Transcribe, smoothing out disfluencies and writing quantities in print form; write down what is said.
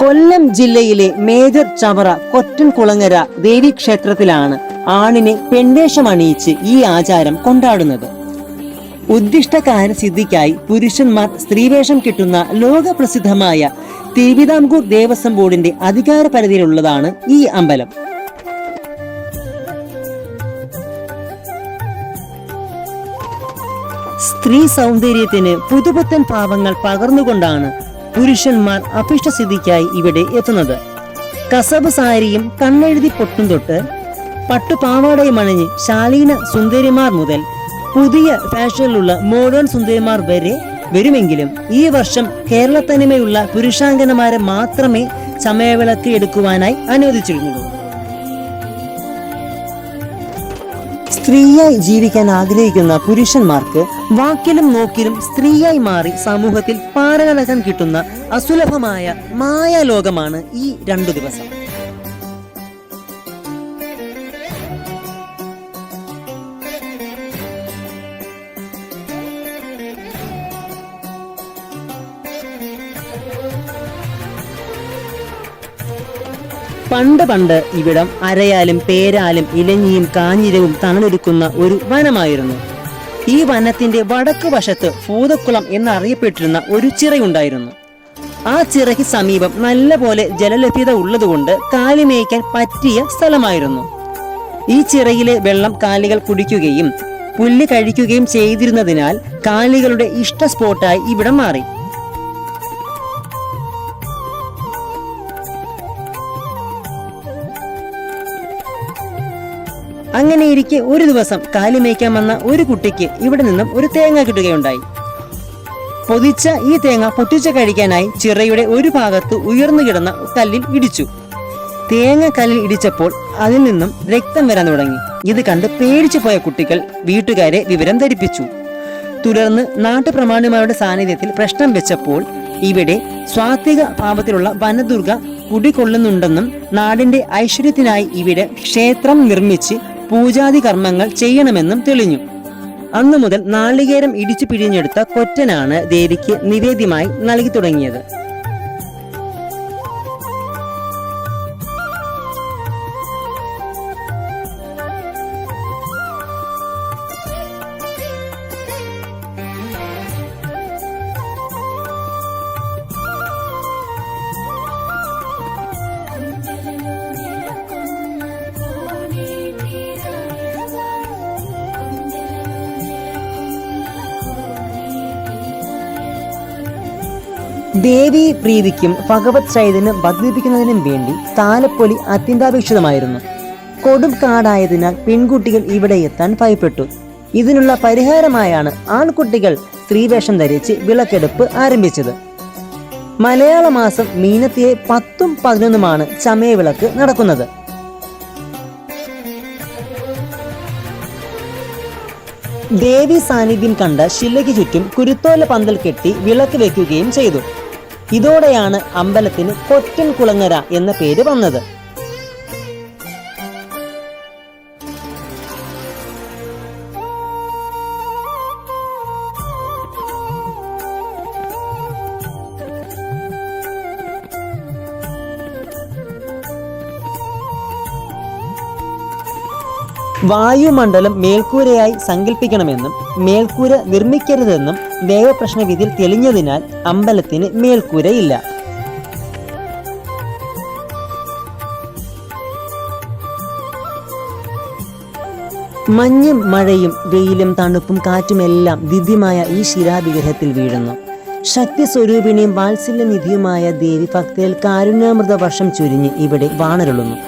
കൊല്ലം ജില്ലയിലെ മേജർ ചവറ കൊറ്റൻകുളങ്ങര ദേവീക്ഷേത്രത്തിലാണ് ആണിനെ പെൺവേഷം അണിയിച്ച് ഈ ആചാരം കൊണ്ടാടുന്നത്. ഉദ്ദിഷ്ടകാര്യസിദ്ധിക്കായി പുരുഷന്മാർ സ്ത്രീവേഷം കിട്ടുന്ന ലോകപ്രസിദ്ധമായ തിരുവിതാംകൂർ ദേവസ്വം ബോർഡിന്റെ അധികാര പരിധിയിലുള്ളതാണ് ഈ അമ്പലം. സ്ത്രീ സൗന്ദര്യത്തിന് പുതുപുത്തൻ ഭാവങ്ങൾ പകർന്നുകൊണ്ടാണ് പുരുഷന്മാർ അഭിഷ്ടസിദ്ധിക്കായി ഇവിടെ എത്തുന്നത്. കസബ് സാരിയും കണ്ണെഴുതി പൊട്ടും തൊട്ട് പട്ടുപാവാടയും അണിഞ്ഞ് ശാലീന സുന്ദരിമാർ മുതൽ പുതിയ ഫാഷനിലുള്ള മോഡേൺ സുന്ദരിമാർ വരെ വരുമെങ്കിലും ഈ വർഷം കേരളത്തനിമയുള്ള പുരുഷാംഗനമാരെ മാത്രമേ ചമയവിളക്ക് എടുക്കുവാനായി അനുവദിച്ചിരുന്നുള്ളൂ. സ്ത്രീയായി ജീവിക്കാൻ ആഗ്രഹിക്കുന്ന പുരുഷന്മാർക്ക് വാക്കിലും നോക്കിലും സ്ത്രീയായി മാറി സമൂഹത്തിൽ പാരകലകം കിട്ടുന്ന അസുലഭമായ മായാലോകമാണ് ഈ 2 ദിവസം. പണ്ട് ഇവിടം അരയാലും പേരാലും ഇലഞ്ഞിയും കാഞ്ഞിരവും തണലൊരുക്കുന്ന ഒരു വനമായിരുന്നു. ഈ വനത്തിന്റെ വടക്കു വശത്ത് ഭൂതക്കുളം എന്നറിയപ്പെട്ടിരുന്ന ഒരു ചിറയുണ്ടായിരുന്നു. ആ ചിറയ്ക്ക് സമീപം നല്ല പോലെ ജലലഭ്യത ഉള്ളതുകൊണ്ട് കാലിമേയ്ക്കാൻ പറ്റിയ സ്ഥലമായിരുന്നു. ഈ ചിറയിലെ വെള്ളം കാലികൾ കുടിക്കുകയും പുല്ല് കഴിക്കുകയും ചെയ്തിരുന്നതിനാൽ കാലികളുടെ ഇഷ്ട സ്പോട്ടായി ഇവിടം മാറി. അങ്ങനെയിരിക്കെ ഒരു ദിവസം കാലിമേയ്ക്കാൻ വന്ന ഒരു കുട്ടിക്ക് ഇവിടെ നിന്നും ഒരു തേങ്ങ കിട്ടുകയുണ്ടായി. പൊതിച്ച ഈ തേങ്ങ പൊട്ടിച്ച് കഴിക്കാനായി ചിറയുടെ ഒരു ഭാഗത്ത് ഉയർന്നു കിടന്ന കല്ലിൽ ഇടിച്ചു. തേങ്ങ കല്ലിൽ ഇടിച്ചപ്പോൾ അതിൽ നിന്നും രക്തം വരാൻ തുടങ്ങി. ഇത് കണ്ട് പേടിച്ചു പോയ കുട്ടികൾ വീട്ടുകാരെ വിവരം ധരിപ്പിച്ചു. തുടർന്ന് നാട്ടുപ്രമാണിമാരുടെ സാന്നിധ്യത്തിൽ പ്രശ്നം വെച്ചപ്പോൾ ഇവിടെ സ്വാത്വിക ഭാവത്തിലുള്ള വനദുർഗ കുടികൊള്ളുന്നുണ്ടെന്നും നാടിന്റെ ഐശ്വര്യത്തിനായി ഇവിടെ ക്ഷേത്രം നിർമ്മിച്ച് പൂജാതി കർമ്മങ്ങൾ ചെയ്യണമെന്നും തെളിഞ്ഞു. അന്നു മുതൽ നാളികേരം ഇടിച്ചു പിഴിഞ്ഞെടുത്ത കൊറ്റനാണ് ദേവിക്ക് നിവേദ്യമായി നൽകി തുടങ്ങിയത്. ദേവീ പ്രീതിക്കും ഭഗവത് ചൈതന്യം വർദ്ധിപ്പിക്കുന്നതിനും വേണ്ടി താലപ്പൊലി അത്യന്താപേക്ഷിതമായിരുന്നു. കൊടും കാടായതിനാൽ പെൺകുട്ടികൾ ഇവിടെ എത്താൻ ഭയപ്പെട്ടു. ഇതിനുള്ള പരിഹാരമായാണ് ആൺകുട്ടികൾ സ്ത്രീവേഷം ധരിച്ച് വിളക്കെടുപ്പ് ആരംഭിച്ചത്. മലയാള മാസം മീനത്തിയെ 10ഉം 11ഉമാണ് ചമയവിളക്ക് നടക്കുന്നത്. ദേവി സാന്നിധ്യം കണ്ട ശിലയ്ക്ക് ചുറ്റും കുരുത്തോല പന്തൽ കെട്ടി വിളക്ക് വെക്കുകയും ചെയ്തു. ഇതോടെയാണ് അമ്പലത്തിന് കൊറ്റൻകുളങ്ങര എന്ന പേര് വന്നത്. വായുമണ്ഡലം മേൽക്കൂരയായി സങ്കല്പിക്കണമെന്നും മേൽക്കൂര നിർമ്മിക്കരുതെന്നും ദേവപ്രശ്ന വിധിയിൽ തെളിഞ്ഞതിനാൽ അമ്പലത്തിന് മേൽക്കൂരയില്ല. മഞ്ഞും മഴയും വെയിലും തണുപ്പും കാറ്റുമെല്ലാം ദിവ്യമായ ഈ ശിലാവിഗ്രഹത്തിൽ വീഴുന്നു. ശക്തി സ്വരൂപിണിയും വാത്സല്യനിധിയുമായ ദേവി ഭക്തയിൽ കാരുണ്യാമൃത വർഷം ചൊരിഞ്ഞ് ഇവിടെ വാണരുളുന്നു.